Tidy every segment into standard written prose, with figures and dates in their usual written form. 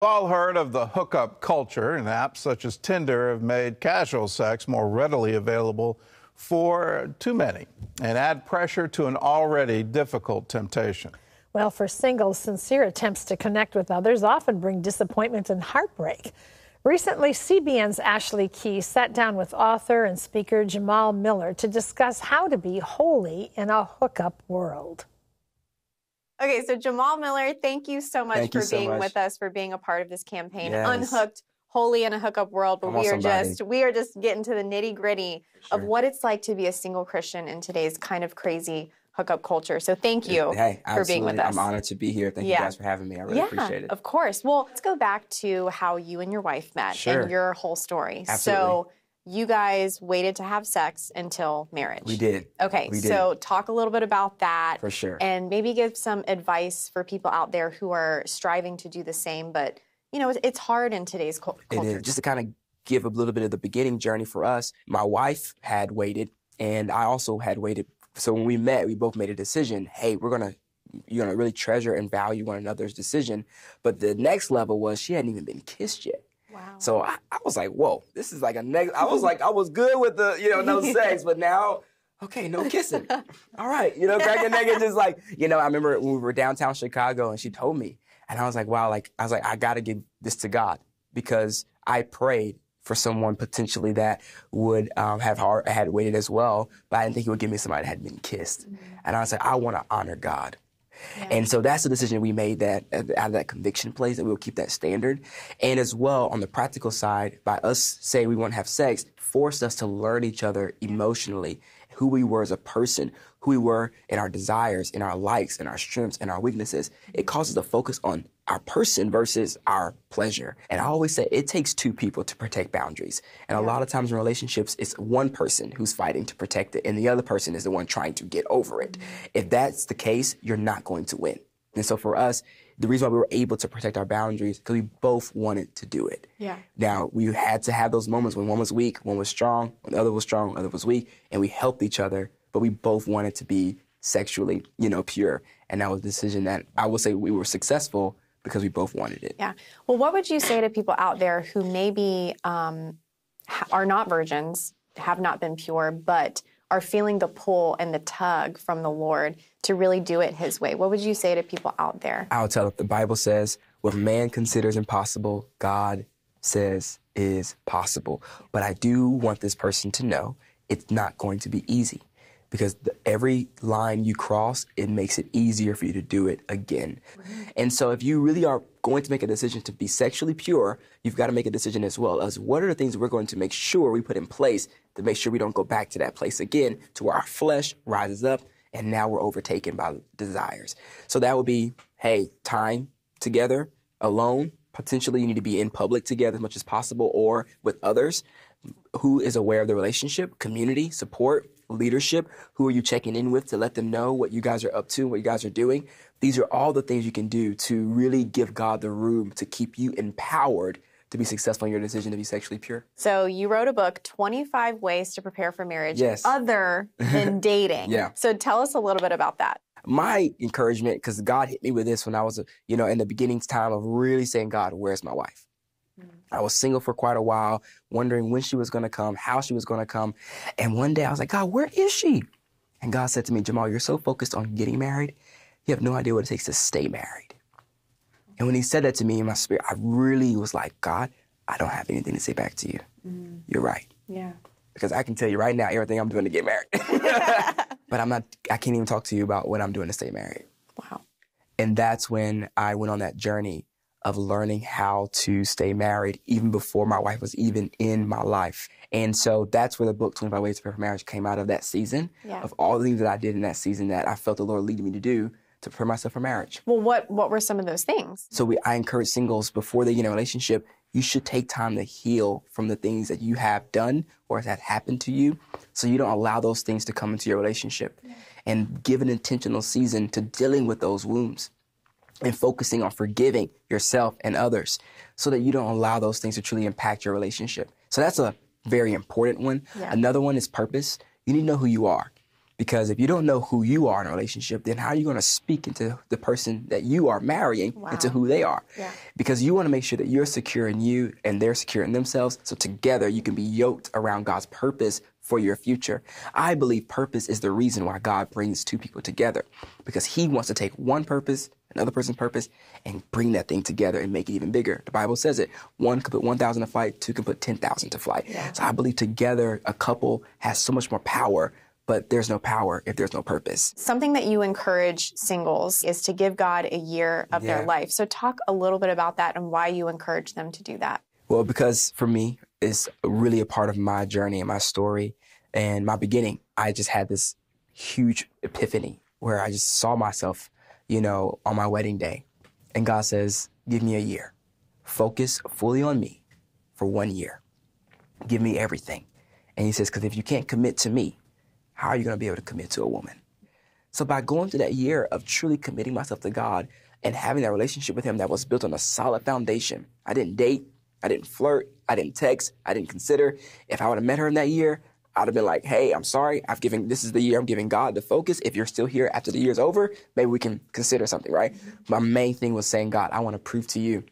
We've all heard of the hookup culture, and apps such as Tinder have made casual sex more readily available for too many and add pressure to an already difficult temptation. Well, for singles, sincere attempts to connect with others often bring disappointment and heartbreak. Recently, CBN's Ashley Key sat down with author and speaker Jamal Miller to discuss how to be holy in a hookup world. Okay, so Jamal Miller, thank you so much for being with us, for being a part of this campaign. Yes. Unhooked, holy in a hookup world, but we are just getting to the nitty-gritty of what it's like to be a single Christian in today's kind of crazy hookup culture. So thank you for being with us. I'm honored to be here. Thank you guys for having me. I really appreciate it. Of course. Well, let's go back to how you and your wife met and your whole story. Absolutely. So you guys waited to have sex until marriage. We did. Okay, so talk a little bit about that. For sure. And maybe give some advice for people out there who are striving to do the same, but, you know, it's hard in today's culture. It is. Just to kind of give a little bit of the beginning journey for us, my wife had waited, and I also had waited. So when we met, we both made a decision, hey, you're going to really treasure and value one another's decision. But the next level was she hadn't even been kissed yet. Wow. So I was like, whoa, this is like a next. I was like, I was good with the, no sex, but now, okay, no kissing. All right, cracking naked, just like, I remember when we were downtown Chicago and she told me, and I was like, wow, I got to give this to God, because I prayed for someone potentially that would had waited as well, but I didn't think he would give me somebody that had been kissed. Mm-hmm. And I was like, I want to honor God. Yeah. And so that's the decision we made, that out of that conviction place, that we will keep that standard. And as well, on the practical side, by us saying we want to have sex, forced us to learn each other emotionally, who we were as a person, who we were in our desires, in our likes, in our strengths, and our weaknesses. It causes us to focus on our person versus our pleasure. And I always say it takes two people to protect boundaries. And a lot of times in relationships, it's one person who's fighting to protect it, and the other person is the one trying to get over it. If that's the case, you're not going to win. And so for us, the reason why we were able to protect our boundaries, because we both wanted to do it. Yeah. Now, we had to have those moments when one was weak, one was strong, when the other was strong, the other was weak, and we helped each other, but we both wanted to be sexually, pure. And that was a decision that I would say we were successful because we both wanted it. Yeah. Well, what would you say to people out there who maybe are not virgins, have not been pure, but are feeling the pull and the tug from the Lord to really do it His way? What would you say to people out there? I'll tell them, the Bible says, what man considers impossible, God says is possible. But I do want this person to know it's not going to be easy, because every line you cross, it makes it easier for you to do it again. Right. And so if you really are going to make a decision to be sexually pure, you've got to make a decision as well as what are the things we're going to make sure we put in place to make sure we don't go back to that place again, to where our flesh rises up and now we're overtaken by desires. So that would be, hey, time together, alone. Potentially you need to be in public together as much as possible, or with others. Who is aware of the relationship, community, support, leadership? Who are you checking in with to let them know what you guys are up to, what you guys are doing? These are all the things you can do to really give God the room to keep you empowered to be successful in your decision to be sexually pure. So you wrote a book, 25 Ways to Prepare for Marriage, other than dating. So tell us a little bit about that. My encouragement, because God hit me with this when I was, in the beginning time of really saying, God, where's my wife? I was single for quite a while, wondering when she was going to come, how she was going to come. And one day I was like, God, where is she? And God said to me, Jamal, you're so focused on getting married, you have no idea what it takes to stay married. And when he said that to me in my spirit, I really was like, God, I don't have anything to say back to you. You're right. Yeah. Because I can tell you right now everything I'm doing to get married. But I can't even talk to you about what I'm doing to stay married. Wow. And that's when I went on that journey of learning how to stay married even before my wife was even in my life. And so that's where the book 25 Ways to Prepare for Marriage came out of, that season, of all the things that I did in that season that I felt the Lord leading me to do to prepare myself for marriage. Well, what were some of those things? So I encourage singles, before they get in a relationship, you should take time to heal from the things that you have done or that happened to you, so you don't allow those things to come into your relationship. And give an intentional season to dealing with those wounds and focusing on forgiving yourself and others, so that you don't allow those things to truly impact your relationship. So that's a very important one. Another one is purpose. You need to know who you are. Because if you don't know who you are in a relationship, then how are you going to speak into the person that you are marrying into who they are? Yeah. Because you want to make sure that you're secure in you and they're secure in themselves. So together you can be yoked around God's purpose for your future. I believe purpose is the reason why God brings two people together, because he wants to take one purpose, another person's purpose, and bring that thing together and make it even bigger. The Bible says it. One can put 1,000 to flight, two can put 10,000 to flight. Yeah. So I believe together a couple has so much more power, but there's no power if there's no purpose. Something that you encourage singles is to give God a year of their life. So talk a little bit about that and why you encourage them to do that. Well, because for me, it's really a part of my journey and my story and my beginning. I just had this huge epiphany where I just saw myself, on my wedding day. And God says, give me a year. Focus fully on me for 1 year. Give me everything. And he says, because if you can't commit to me, how are you going to be able to commit to a woman? So by going through that year of truly committing myself to God and having that relationship with him that was built on a solid foundation, I didn't date, I didn't flirt, I didn't text, I didn't consider. If I would have met her in that year, I'd have been like, hey, I'm sorry, this is the year I'm giving God the focus. If you're still here after the year's over, maybe we can consider something, right? My main thing was saying, God, I want to prove to you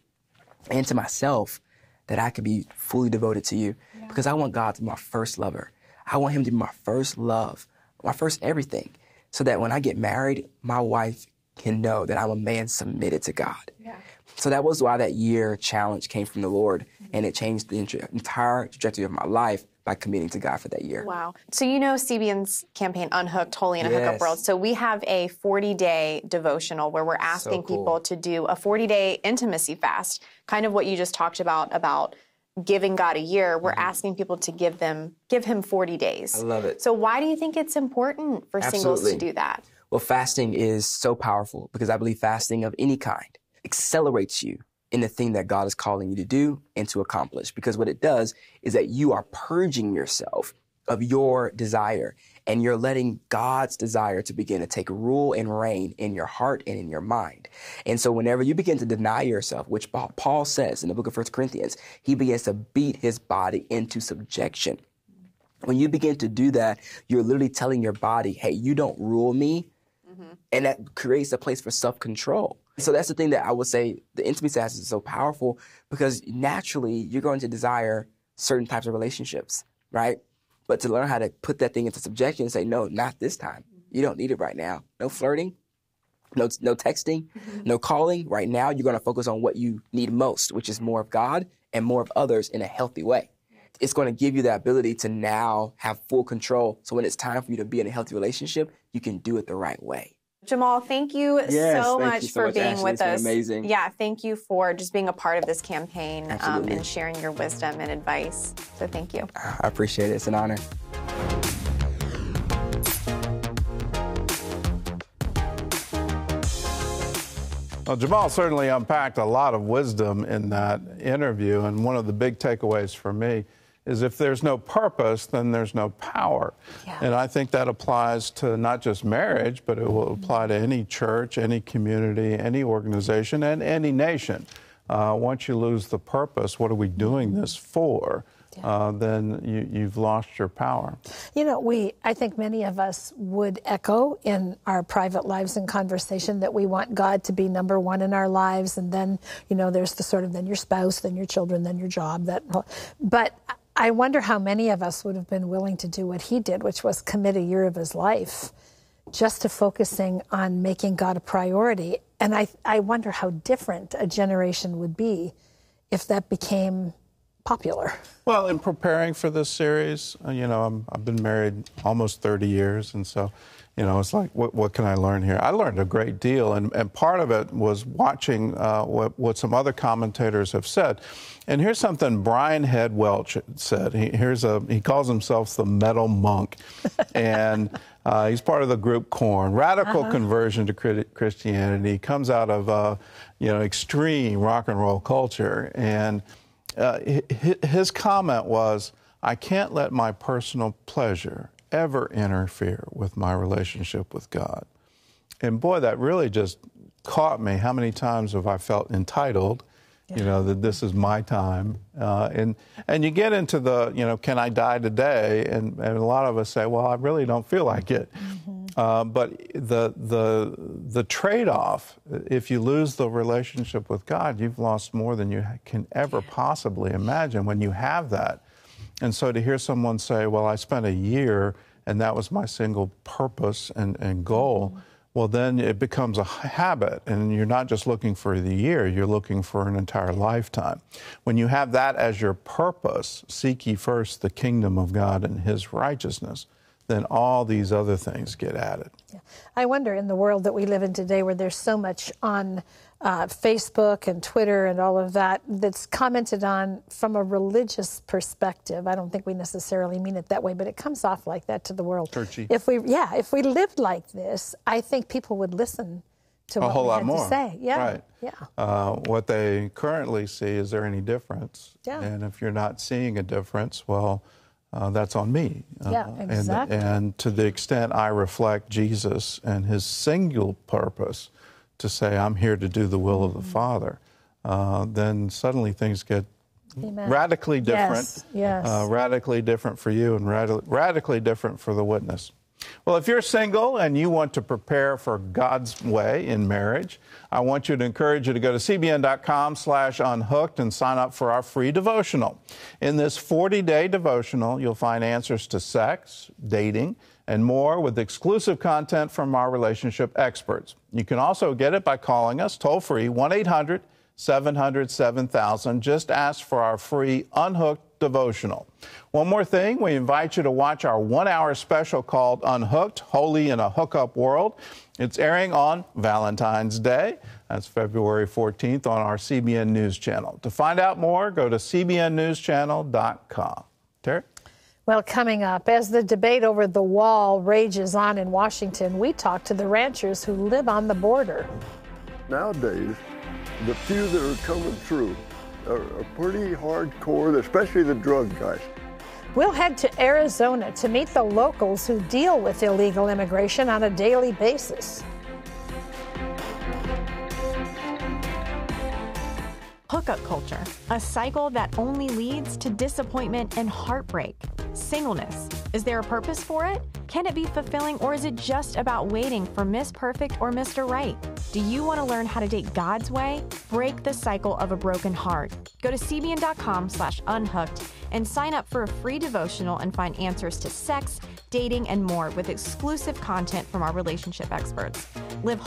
and to myself that I could be fully devoted to you because I want God to be my first lover. I want him to be my first love, my first everything, so that when I get married, my wife can know that I'm a man submitted to God. Yeah. So that was why that year challenge came from the Lord, and it changed the entire trajectory of my life by committing to God for that year. Wow. So CBN's campaign, Unhooked, Holy in a Hookup World. So we have a 40-day devotional where we're asking people to do a 40-day intimacy fast, kind of what you just talked about giving God a year. We're asking people to give him 40 days. I love it. So why do you think it's important for singles to do that? Well, fasting is so powerful because I believe fasting of any kind accelerates you in the thing that God is calling you to do and to accomplish. Because what it does is that you are purging yourself of your desire and you're letting God's desire to begin to take rule and reign in your heart and in your mind. And so whenever you begin to deny yourself, which Paul says in the book of 1 Corinthians, he begins to beat his body into subjection. When you begin to do that, you're literally telling your body, hey, you don't rule me. And that creates a place for self-control. So that's the thing that I would say the intimacy fast is so powerful because naturally you're going to desire certain types of relationships, right? But to learn how to put that thing into subjection and say, no, not this time. You don't need it right now. No flirting, no texting, no calling. Right now, you're going to focus on what you need most, which is more of God and more of others in a healthy way. It's going to give you the ability to now have full control. So when it's time for you to be in a healthy relationship, you can do it the right way. Jamal, thank you so much for being with us. It's been amazing. Yeah, thank you for just being a part of this campaign and sharing your wisdom and advice. So thank you. I appreciate it. It's an honor. Well, Jamal certainly unpacked a lot of wisdom in that interview, and one of the big takeaways for me is if there's no purpose, then there's no power. Yeah. And I think that applies to not just marriage, but it will apply to any church, any community, any organization, and any nation. Once you lose the purpose, what are we doing this for? Then you've lost your power. I think many of us would echo in our private lives and conversation that we want God to be number one in our lives. And then, there's then your spouse, then your children, then your job. But I wonder how many of us would have been willing to do what he did, which was commit a year of his life just to focusing on making God a priority. And I wonder how different a generation would be if that became popular. Well, in preparing for this series, I've been married almost 30 years, and so, it's like, what can I learn here? I learned a great deal, and part of it was watching what some other commentators have said. And here's something Brian Head Welch said. He calls himself the metal monk, and he's part of the group Korn. Radical conversion to Christianity. He comes out of extreme rock and roll culture, and his comment was, I can't let my personal pleasure ever interfere with my relationship with God. And boy, that really just caught me. How many times have I felt entitled you know, that this is my time. And you get into the, you know, can I die today? And a lot of us say, well, I really don't feel like it. But the trade-off, if you lose the relationship with God, you've lost more than you can ever possibly imagine when you have that. And so to hear someone say, well, I spent a year and that was my single purpose and goal, well, then it becomes a habit, and you're not just looking for the year, you're looking for an entire lifetime. When you have that as your purpose, seek ye first the kingdom of God and His righteousness, then all these other things get added. Yeah. I wonder, in the world that we live in today, where there's so much on Facebook and Twitter and all of that that's commented on from a religious perspective. I don't think we necessarily mean it that way, but it comes off like that to the world. Churchy. If we lived like this, I think people would listen to what we had to say. Yeah. Right. Yeah. What they currently see, is there any difference? Yeah. And if you're not seeing a difference, well, that's on me. Yeah, exactly. And to the extent I reflect Jesus and His single purpose to say, I'm here to do the will of the Father, then suddenly things get radically different. Yes. Radically different for you and radically different for the witness. Well, if you're single and you want to prepare for God's way in marriage, I want you to encourage you to go to cbn.com/unhooked and sign up for our free devotional. In this 40-day devotional, you'll find answers to sex, dating, and more with exclusive content from our relationship experts. You can also get it by calling us toll-free 1-800-700-7000. Just ask for our free Unhooked devotional. One more thing, we invite you to watch our 1-hour special called Unhooked, Holy in a Hookup World. It's airing on Valentine's Day. That's February 14th on our CBN News Channel. To find out more, go to cbnnewschannel.com. Terry? Well, coming up, as the debate over the wall rages on in Washington, we talk to the ranchers who live on the border. Nowadays, the few that are coming through are pretty hardcore, especially the drug guys. We'll head to Arizona to meet the locals who deal with illegal immigration on a daily basis. Hookup culture, a cycle that only leads to disappointment and heartbreak. Singleness, is there a purpose for it? Can it be fulfilling, or is it just about waiting for Miss Perfect or Mr. Right? Do you want to learn how to date God's way? Break the cycle of a broken heart. Go to cbn.com/unhooked and sign up for a free devotional and find answers to sex, dating, and more with exclusive content from our relationship experts. Live